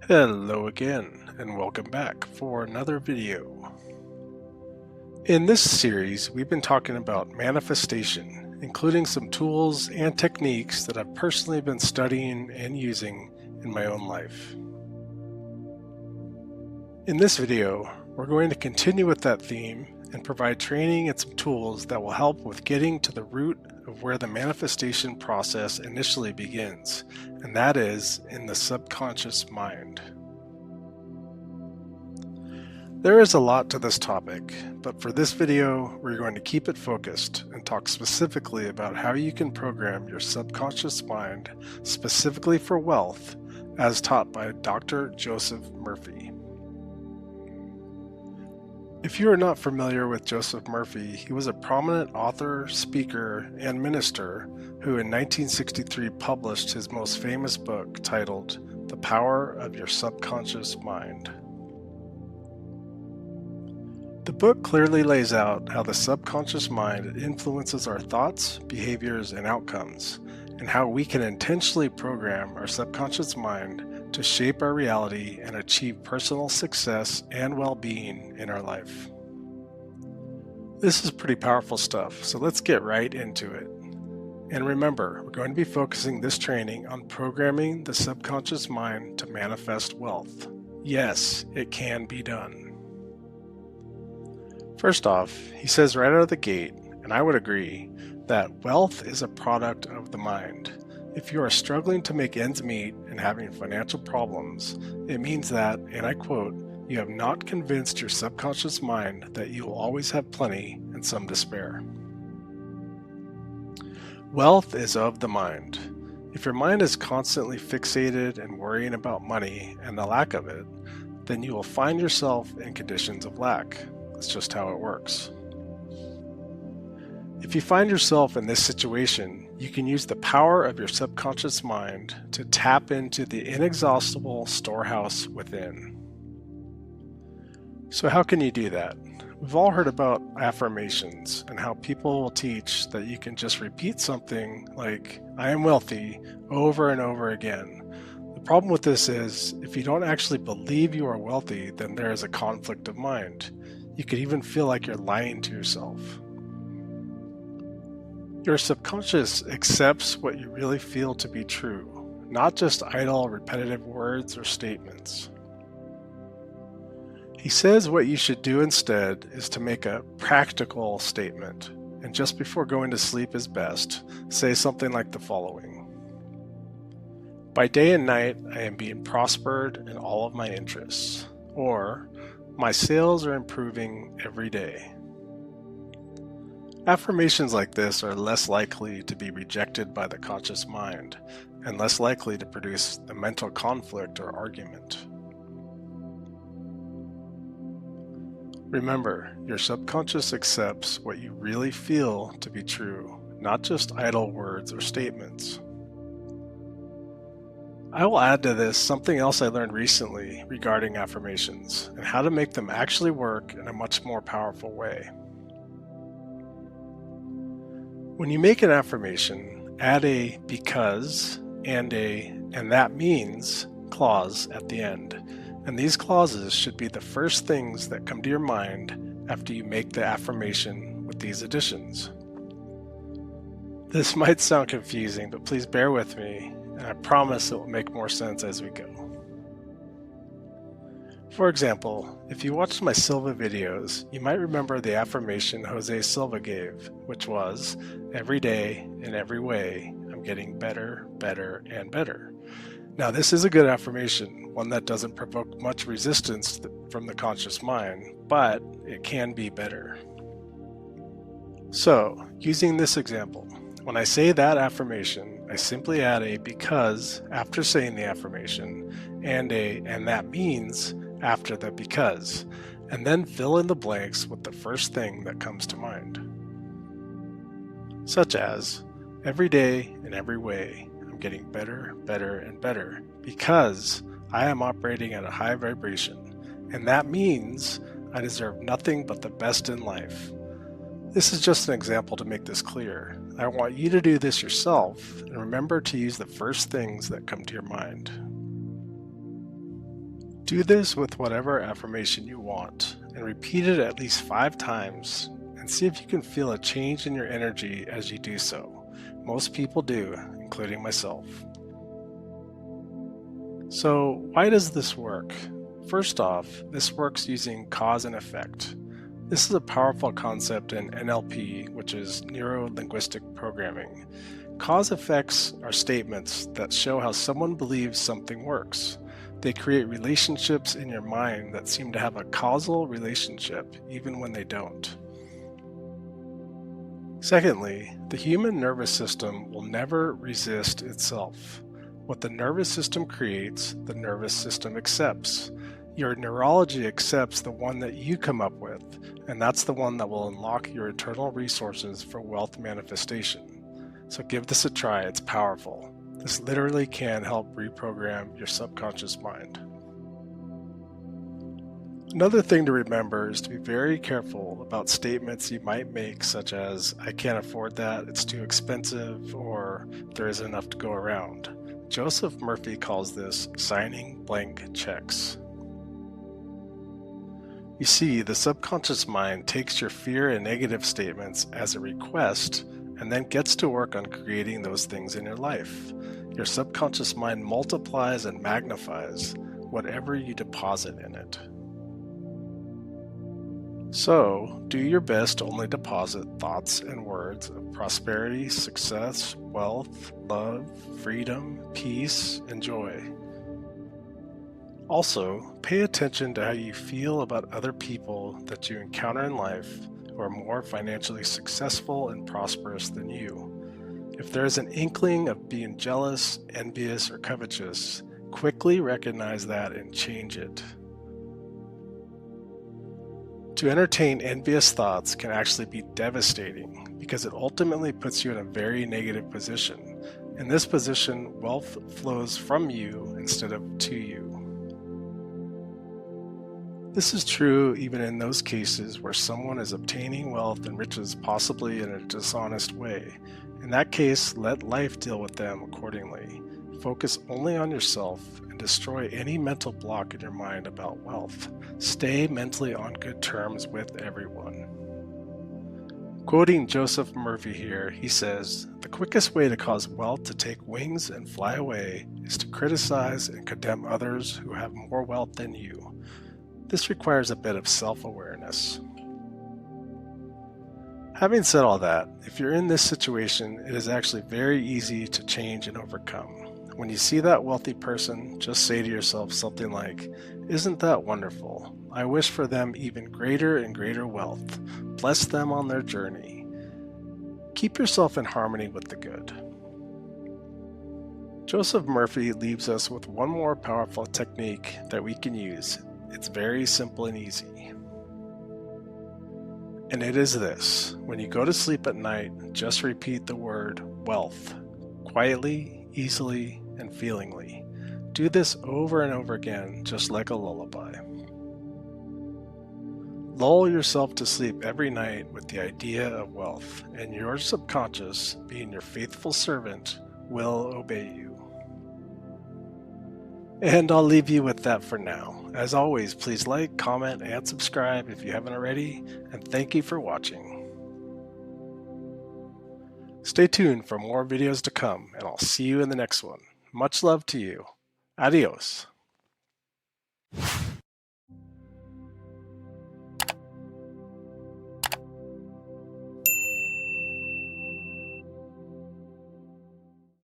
Hello again, and welcome back for another video. In this series, we've been talking about manifestation, including some tools and techniques that I've personally been studying and using in my own life. In this video, we're going to continue with that theme and provide training and some tools that will help with getting to the root of where the manifestation process initially begins, and that is in the subconscious mind. There is a lot to this topic, but for this video, we're going to keep it focused and talk specifically about how you can program your subconscious mind specifically for wealth, as taught by Dr. Joseph Murphy. If you are not familiar with Joseph Murphy, he was a prominent author, speaker, and minister who in 1963 published his most famous book titled The Power of Your Subconscious Mind. The book clearly lays out how the subconscious mind influences our thoughts, behaviors, and outcomes, and how we can intentionally program our subconscious mind to shape our reality and achieve personal success and well-being in our life. This is pretty powerful stuff, so let's get right into it. And remember, we're going to be focusing this training on programming the subconscious mind to manifest wealth. Yes, it can be done. First off, he says right out of the gate, and I would agree, that wealth is a product of the mind. If you are struggling to make ends meet and having financial problems, it means that, and I quote, you have not convinced your subconscious mind that you will always have plenty and some to spare. Wealth is of the mind. If your mind is constantly fixated and worrying about money and the lack of it, then you will find yourself in conditions of lack. That's just how it works. If you find yourself in this situation, you can use the power of your subconscious mind to tap into the inexhaustible storehouse within. So how can you do that? We've all heard about affirmations and how people will teach that you can just repeat something like, I am wealthy, over and over again. The problem with this is, if you don't actually believe you are wealthy, then there is a conflict of mind. You could even feel like you're lying to yourself. Your subconscious accepts what you really feel to be true, not just idle, repetitive words or statements. He says what you should do instead is to make a practical statement, and just before going to sleep is best, say something like the following. By day and night, I am being prospered in all of my interests, or my sales are improving every day. Affirmations like this are less likely to be rejected by the conscious mind and less likely to produce a mental conflict or argument. Remember, your subconscious accepts what you really feel to be true, not just idle words or statements. I will add to this something else I learned recently regarding affirmations and how to make them actually work in a much more powerful way. When you make an affirmation, add a because and a and that means clause at the end. And these clauses should be the first things that come to your mind after you make the affirmation with these additions. This might sound confusing, but please bear with me, and I promise it will make more sense as we go. For example, if you watched my Silva videos, you might remember the affirmation Jose Silva gave, which was, every day, in every way, I'm getting better, better, and better. Now this is a good affirmation, one that doesn't provoke much resistance from the conscious mind, but it can be better. So, using this example, when I say that affirmation, I simply add a because after saying the affirmation, and a and that means after the because, and then fill in the blanks with the first thing that comes to mind. Such as, every day in every way, I'm getting better, better, and better because I am operating at a high vibration, and that means I deserve nothing but the best in life. This is just an example to make this clear. I want you to do this yourself, and remember to use the first things that come to your mind. Do this with whatever affirmation you want and repeat it at least 5 times and see if you can feel a change in your energy as you do so. Most people do, including myself. So, why does this work? First off, this works using cause and effect. This is a powerful concept in NLP, which is Neuro Linguistic Programming. Cause effects are statements that show how someone believes something works. They create relationships in your mind that seem to have a causal relationship, even when they don't. Secondly, the human nervous system will never resist itself. What the nervous system creates, the nervous system accepts. Your neurology accepts the one that you come up with, and that's the one that will unlock your eternal resources for wealth manifestation. So give this a try, it's powerful. This literally can help reprogram your subconscious mind. Another thing to remember is to be very careful about statements you might make, such as, I can't afford that, it's too expensive, or there isn't enough to go around. Joseph Murphy calls this signing blank checks. You see, the subconscious mind takes your fear and negative statements as a request and then gets to work on creating those things in your life. Your subconscious mind multiplies and magnifies whatever you deposit in it. So, do your best to only deposit thoughts and words of prosperity, success, wealth, love, freedom, peace, and joy. Also, pay attention to how you feel about other people that you encounter in life who are more financially successful and prosperous than you. If there is an inkling of being jealous, envious, or covetous, quickly recognize that and change it. To entertain envious thoughts can actually be devastating because it ultimately puts you in a very negative position. In this position, wealth flows from you instead of to you. This is true even in those cases where someone is obtaining wealth and riches possibly in a dishonest way. In that case, let life deal with them accordingly. Focus only on yourself and destroy any mental block in your mind about wealth. Stay mentally on good terms with everyone. Quoting Joseph Murphy here, he says, "The quickest way to cause wealth to take wings and fly away is to criticize and condemn others who have more wealth than you. This requires a bit of self-awareness." Having said all that, if you're in this situation, it is actually very easy to change and overcome. When you see that wealthy person, just say to yourself something like, "Isn't that wonderful? I wish for them even greater and greater wealth. Bless them on their journey." Keep yourself in harmony with the good. Joseph Murphy leaves us with one more powerful technique that we can use. It's very simple and easy. And it is this: when you go to sleep at night, just repeat the word wealth, quietly, easily, and feelingly. Do this over and over again, just like a lullaby. Lull yourself to sleep every night with the idea of wealth, and your subconscious, being your faithful servant, will obey you. And I'll leave you with that for now. As always, please like, comment, and subscribe if you haven't already, and thank you for watching. Stay tuned for more videos to come, and I'll see you in the next one. Much love to you. Adios.